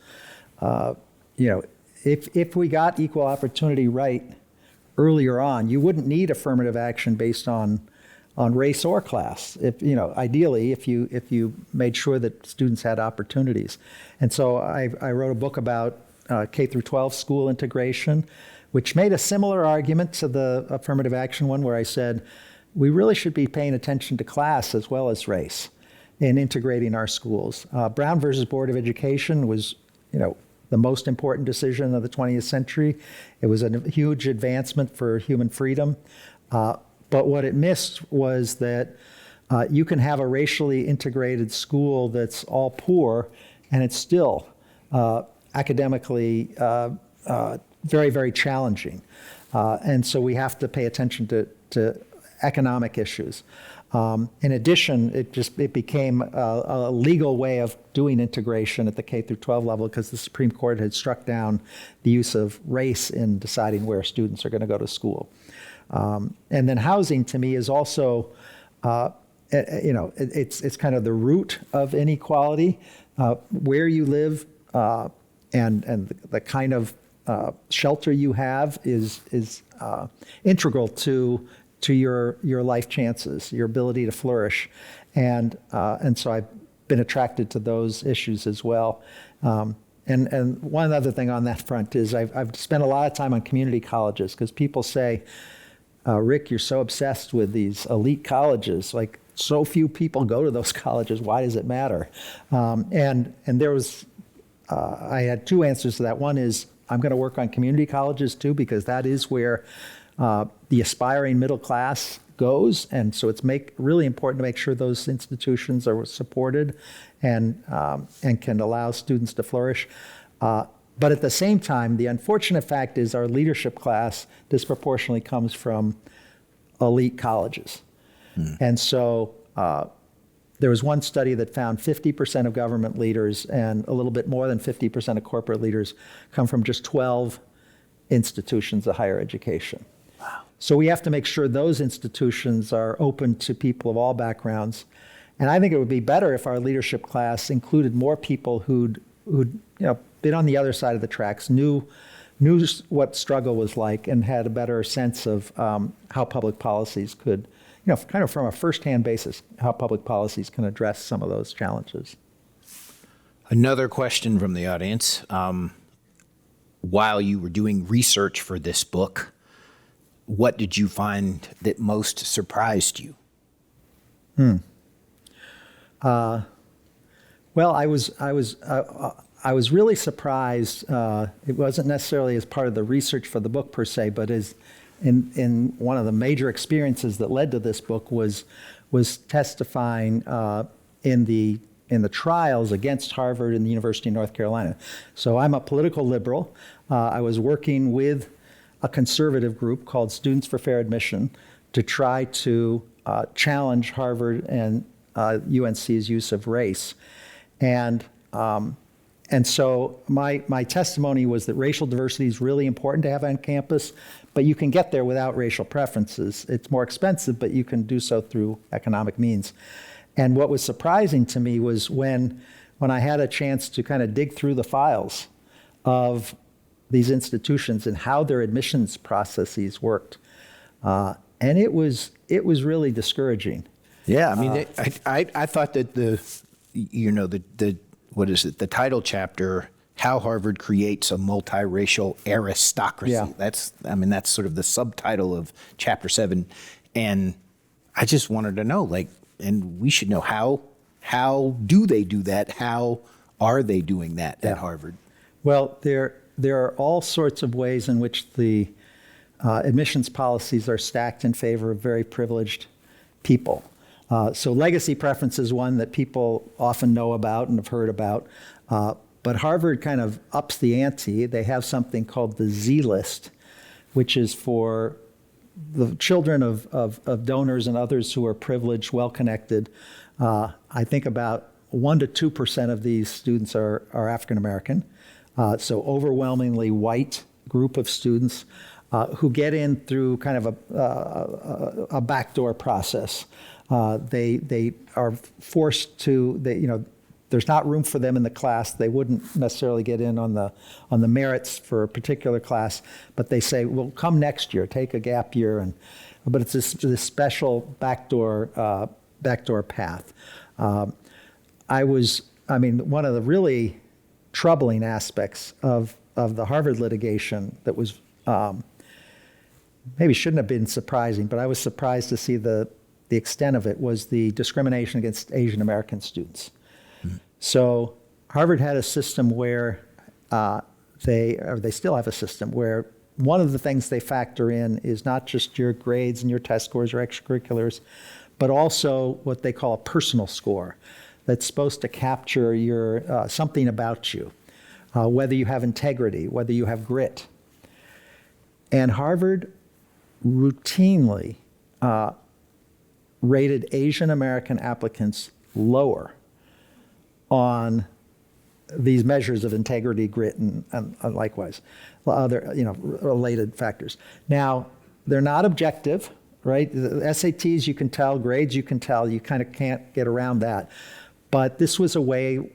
if we got equal opportunity right earlier on, you wouldn't need affirmative action based on race or class. Ideally, if you made sure that students had opportunities. And so I wrote a book about K through 12 school integration, which made a similar argument to the affirmative action one, where I said we really should be paying attention to class as well as race in integrating our schools. Brown versus Board of Education was, the most important decision of the 20th century. It was a huge advancement for human freedom. But what it missed was that you can have a racially integrated school that's all poor, and it's still academically very, very challenging. And so we have to pay attention to economic issues. In addition, it became a legal way of doing integration at the K through 12 level because the Supreme Court had struck down the use of race in deciding where students are going to go to school. And then housing, to me, is also, it's kind of the root of inequality. Where you live and the kind of shelter you have is integral to your life chances, your ability to flourish, and so I've been attracted to those issues as well. And one other thing on that front is I've spent a lot of time on community colleges because people say, Rick, you're so obsessed with these elite colleges. Like, so few people go to those colleges. Why does it matter? And there was, I had two answers to that. One is I'm going to work on community colleges too, because that is where the aspiring middle class goes, and so it's really important to make sure those institutions are supported and can allow students to flourish. But at the same time, the unfortunate fact is our leadership class disproportionately comes from elite colleges. And so there was one study that found 50% of government leaders and a little bit more than 50% of corporate leaders come from just 12 institutions of higher education. Wow. So we have to make sure those institutions are open to people of all backgrounds. And I think it would be better if our leadership class included more people who'd been on the other side of the tracks, knew what struggle was like, and had a better sense of how public policies could, kind of from a firsthand basis, how public policies can address some of those challenges. Another question from the audience. While you were doing research for this book, what did you find that most surprised you? Well, I was really surprised. It wasn't necessarily as part of the research for the book per se, but as in one of the major experiences that led to this book was testifying in the trials against Harvard and the University of North Carolina. So I'm a political liberal. I was working with a conservative group called Students for Fair Admission to try to challenge Harvard and UNC's use of race. And so my testimony was that racial diversity is really important to have on campus, but you can get there without racial preferences. It's more expensive, but you can do so through economic means. And what was surprising to me was when I had a chance to kind of dig through the files of these institutions and how their admissions processes worked. And it was really discouraging. Yeah, I mean, I thought that the what is it? The title chapter, How Harvard Creates a Multiracial Aristocracy. Yeah. That's sort of the subtitle of chapter 7. And I just wanted to know, and we should know how do they do that? How are they doing that at Harvard? Well, there are all sorts of ways in which the admissions policies are stacked in favor of very privileged people. So legacy preference is one that people often know about and have heard about. But Harvard kind of ups the ante. They have something called the Z list, which is for the children of donors and others who are privileged, well-connected. I think about 1% to 2% of these students are African American. So overwhelmingly white group of students who get in through kind of a backdoor process. They are forced to, there's not room for them in the class. They wouldn't necessarily get in on the merits for a particular class, but they say, well, come next year, take a gap year. But it's this special backdoor path. One of the really troubling aspects of the Harvard litigation that was maybe shouldn't have been surprising, but I was surprised to see the extent of it, was the discrimination against Asian American students. Mm-hmm. So Harvard had a system where they still have a system where one of the things they factor in is not just your grades and your test scores or extracurriculars, but also what they call a personal score that's supposed to capture your something about you, whether you have integrity, whether you have grit. And Harvard routinely rated Asian American applicants lower on these measures of integrity, grit, and likewise other related factors. Now, they're not objective, right? The SATs you can tell, grades you can tell, you kind of can't get around that. But this was a way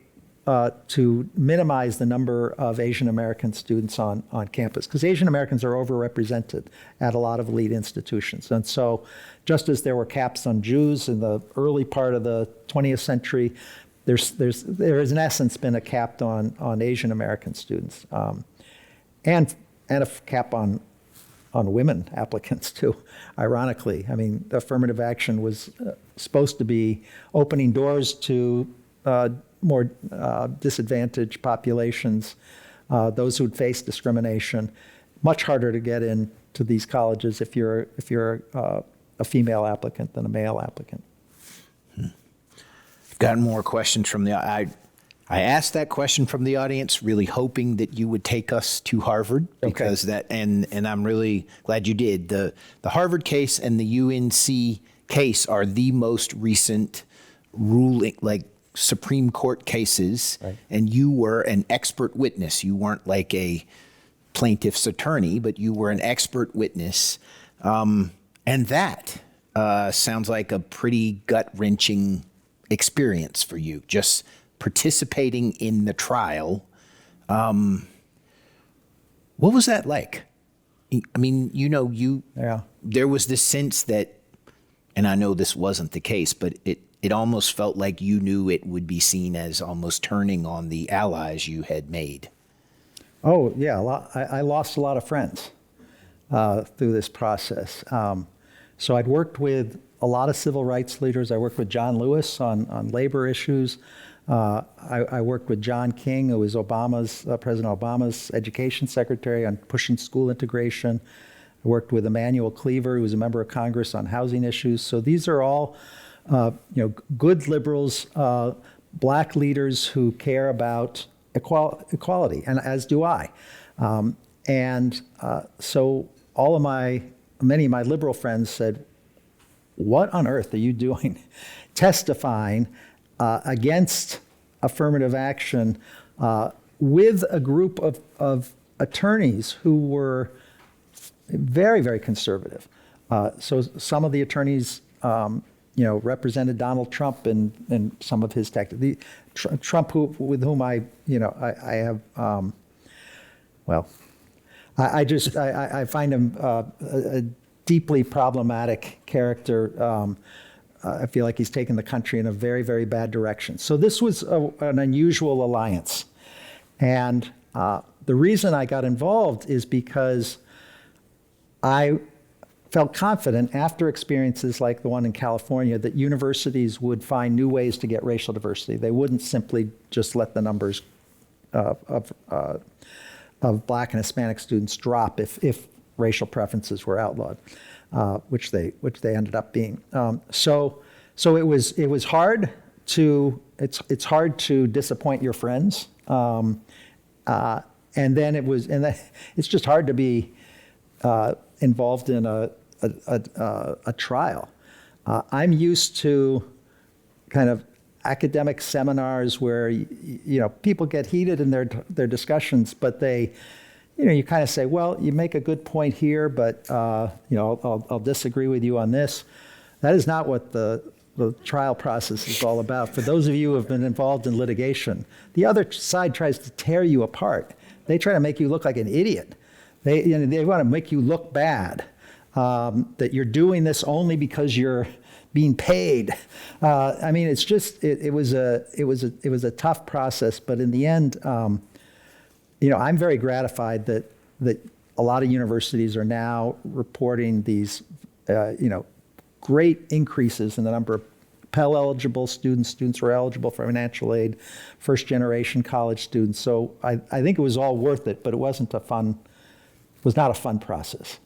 to minimize the number of Asian American students on campus, because Asian Americans are overrepresented at a lot of elite institutions. And so just as there were caps on Jews in the early part of the 20th century, there has in essence been a cap on Asian American students, and a cap on women applicants too, ironically. I mean, affirmative action was supposed to be opening doors to more disadvantaged populations, those who'd face discrimination. Much harder to get into these colleges if you're a female applicant than a male applicant. Got more questions from the I asked that question from the audience, really hoping that you would take us to Harvard, because and I'm really glad you did. The Harvard case and the UNC case are the most recent ruling, Supreme Court cases, right. And you were an expert witness. You weren't like a plaintiff's attorney, but you were an expert witness. And that sounds like a pretty gut-wrenching experience for you, just participating in the trial. What was that like? I mean, there was this sense that, and I know this wasn't the case, but it almost felt like you knew it would be seen as almost turning on the allies you had made. Oh, yeah. I lost a lot of friends through this process. So I'd worked with a lot of civil rights leaders. I worked with John Lewis on labor issues. I worked with John King, who was President Obama's education secretary, on pushing school integration. I worked with Emanuel Cleaver, who was a member of Congress, on housing issues. So these are all good liberals, black leaders who care about equality, and as do I. So many of my liberal friends said, "What on earth are you doing testifying against affirmative action with a group of attorneys who were very, very conservative?" So some of the attorneys represented Donald Trump in some of his tactics. Trump, with whom I have, I find him a deeply problematic character. I feel like he's taken the country in a very, very bad direction. So this was an unusual alliance. And the reason I got involved is because I felt confident after experiences like the one in California that universities would find new ways to get racial diversity. They wouldn't simply just let the numbers of Black and Hispanic students drop if racial preferences were outlawed, which they ended up being. So it was hard to it's hard to disappoint your friends, and then it's just hard to be involved in a trial. I'm used to kind of academic seminars where people get heated in their discussions, but you kind of say, well, you make a good point here, but I'll disagree with you on this. That is not what the trial process is all about. For those of you who have been involved in litigation, the other side tries to tear you apart. They try to make you look like an idiot. They want to make you look bad, that you're doing this only because you're being paid. I mean, it's just it was a tough process, but in the end, I'm very gratified that a lot of universities are now reporting these great increases in the number of Pell eligible students who are eligible for financial aid, first generation college students. So I think it was all worth it, but it was not a fun process.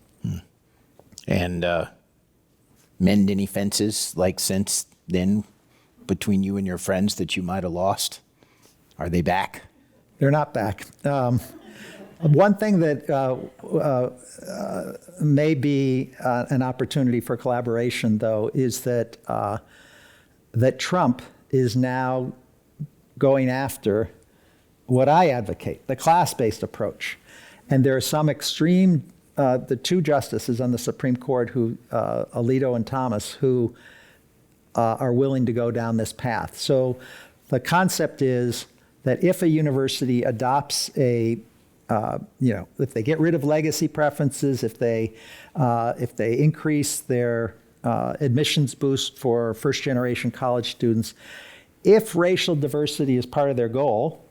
And mend any fences like since then between you and your friends that you might have lost? Are they back? They're not back. One thing that may be an opportunity for collaboration, though, is that Trump is now going after what I advocate, the class-based approach. And there are some extreme, the two justices on the Supreme Court, Alito and Thomas, who are willing to go down this path. So the concept is that if a university adopts if they get rid of legacy preferences, if they increase their admissions boost for first-generation college students, if racial diversity is part of their goal,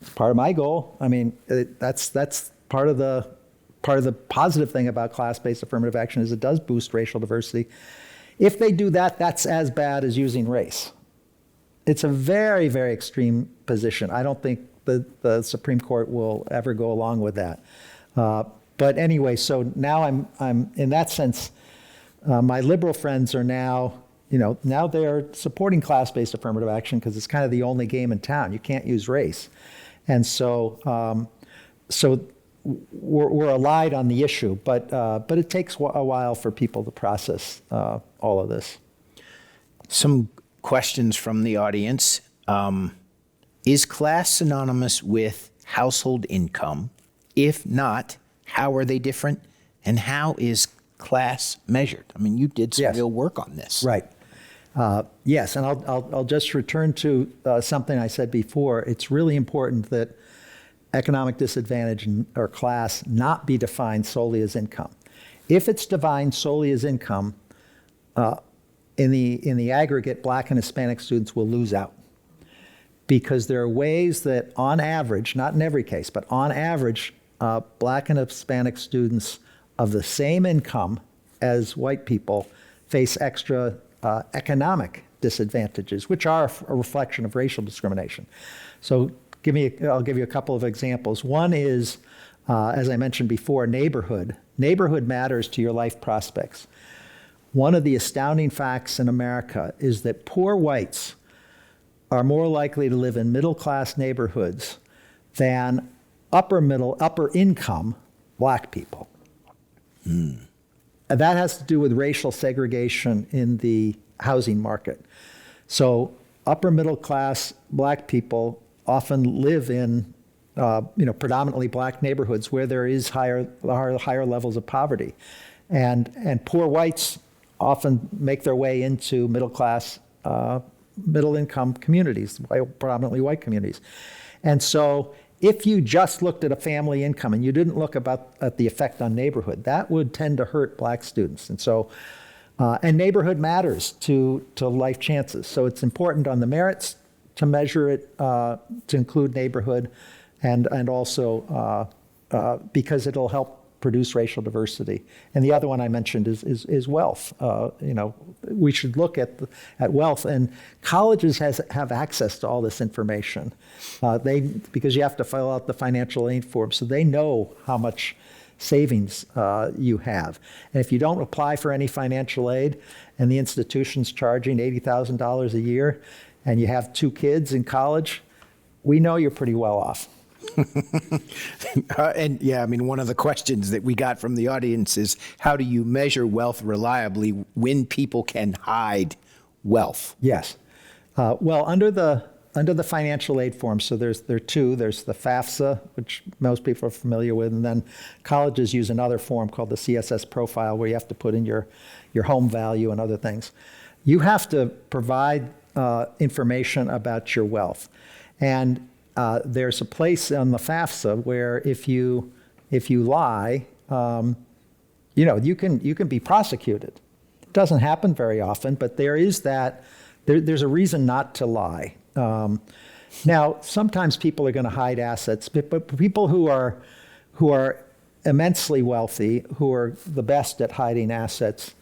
it's part of my goal. I mean, that's part of the positive thing about class-based affirmative action is it does boost racial diversity. If they do that, that's as bad as using race. It's a very, very extreme position. I don't think the Supreme Court will ever go along with that. But anyway, so now I'm in that sense, my liberal friends are now they're supporting class-based affirmative action because it's kind of the only game in town. You can't use race. And so we're allied on the issue, but it takes a while for people to process all of this. Some questions from the audience. Is class synonymous with household income? If not, how are they different? And how is class measured? I mean, you did some real work on this. Right. Yes, and I'll just return to something I said before. It's really important that economic disadvantage or class not be defined solely as income. If it's defined solely as income, in the aggregate, Black and Hispanic students will lose out. Because there are ways that on average, not in every case, but on average, Black and Hispanic students of the same income as white people face extra economic disadvantages, which are a reflection of racial discrimination. So I'll give you a couple of examples. One is, as I mentioned before, neighborhood. Neighborhood matters to your life prospects. One of the astounding facts in America is that poor whites are more likely to live in middle-class neighborhoods than upper income Black people. And that has to do with racial segregation in the housing market. So upper middle-class Black people often live in predominantly Black neighborhoods where there is higher levels of poverty. And poor whites often make their way into middle-class middle-income communities, predominantly white communities. And so if you just looked at a family income and you didn't look at the effect on neighborhood, that would tend to hurt black students. And so, and neighborhood matters to life chances. So it's important on the merits to measure it, to include neighborhood, and also because it'll help produce racial diversity. And the other one I mentioned is wealth. We should look at wealth, and colleges have access to all this information. Because you have to fill out the financial aid form, so they know how much savings you have. And if you don't apply for any financial aid, and the institution's charging $80,000 a year, and you have 2 kids in college, we know you're pretty well off. And yeah, I mean, one of the questions that we got from the audience is, how do you measure wealth reliably when people can hide wealth? Yes. Well, under the financial aid form, so there are 2. There's the FAFSA, which most people are familiar with, and then colleges use another form called the CSS profile, where you have to put in your home value and other things. You have to provide information about your wealth. And there's a place on the FAFSA where if you lie, you can be prosecuted. It doesn't happen very often, but there's a reason not to lie. Now, sometimes people are going to hide assets, but people who are immensely wealthy, who are the best at hiding assets,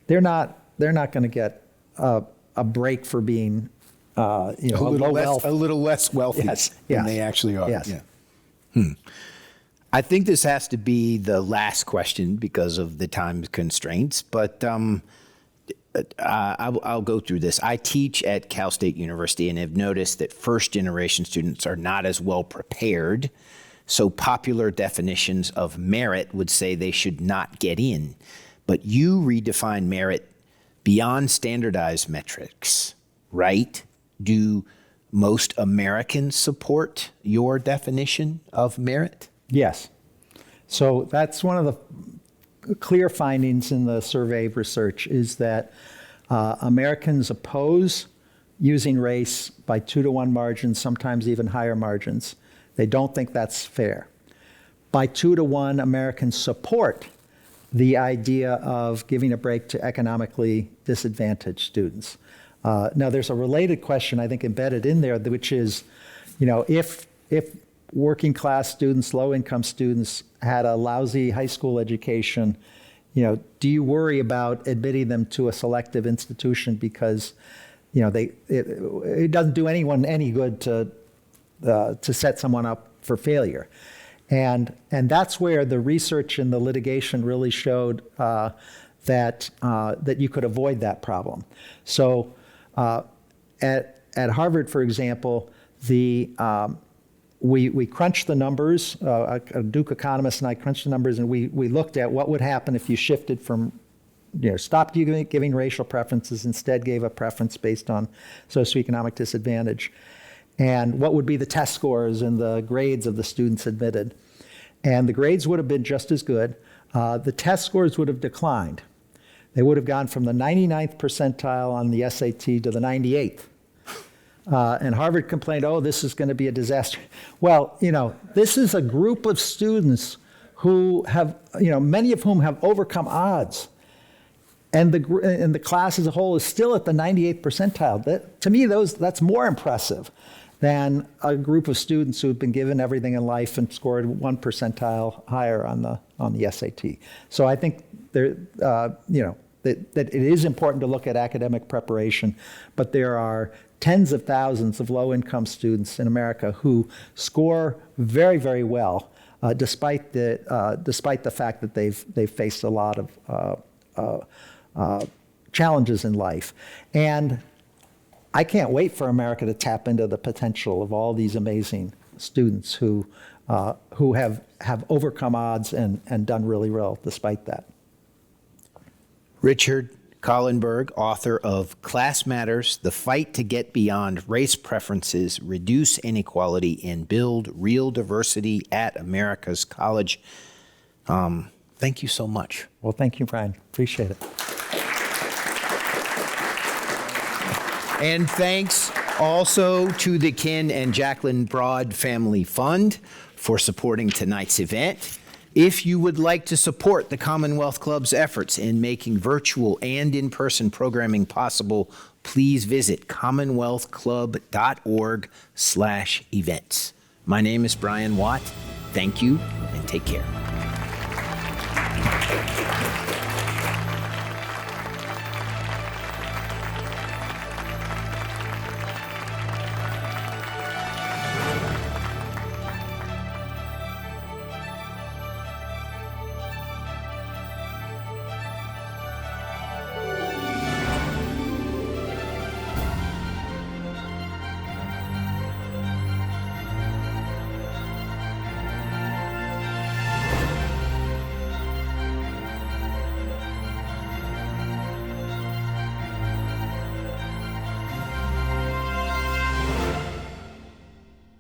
they're not going to get a break for being a little less wealthy than they actually are. Yes. Yeah. I think this has to be the last question because of the time constraints, but I'll go through this. I teach at Cal State University and have noticed that first-generation students are not as well prepared, so popular definitions of merit would say they should not get in. But you redefine merit beyond standardized metrics, right? Do most Americans support your definition of merit? Yes. So that's one of the clear findings in the survey research, is that Americans oppose using race by 2-to-1 margins, sometimes even higher margins. They don't think that's fair. By 2-to-1, Americans support the idea of giving a break to economically disadvantaged students. Now, there's a related question, I think, embedded in there, which is, if working class students, low income students had a lousy high school education, do you worry about admitting them to a selective institution because, it doesn't do anyone any good to set someone up for failure? And that's where the research and the litigation really showed that you could avoid that problem. So at Harvard, for example, we crunched the numbers. A Duke economist and I crunched the numbers, and we looked at what would happen if you shifted from, stopped giving racial preferences, instead gave a preference based on socioeconomic disadvantage, and what would be the test scores and the grades of the students admitted. And the grades would have been just as good. The test scores would have declined. They would have gone from the 99th percentile on the SAT to the 98th. And Harvard complained, this is going to be a disaster. Well, this is a group of students who have, many of whom have overcome odds. And the class as a whole is still at the 98th percentile. To me, that's more impressive than a group of students who have been given everything in life and scored 1 percentile higher on the SAT. So I think that it is important to look at academic preparation, but there are tens of thousands of low-income students in America who score very, very well, despite the fact that they've faced a lot of challenges in life. And I can't wait for America to tap into the potential of all these amazing students who have overcome odds and done really well despite that. Richard Kahlenberg, author of Class Matters: The Fight to Get Beyond Race Preferences, Reduce Inequality, and Build Real Diversity at America's College. Thank you so much. Well, thank you, Brian. Appreciate it. And thanks Also to the Ken and Jacqueline Broad Family Fund for supporting tonight's event. If you would like to support the Commonwealth Club's efforts in making virtual and in-person programming possible, please visit commonwealthclub.org/events. My name is Brian Watt. Thank you and take care.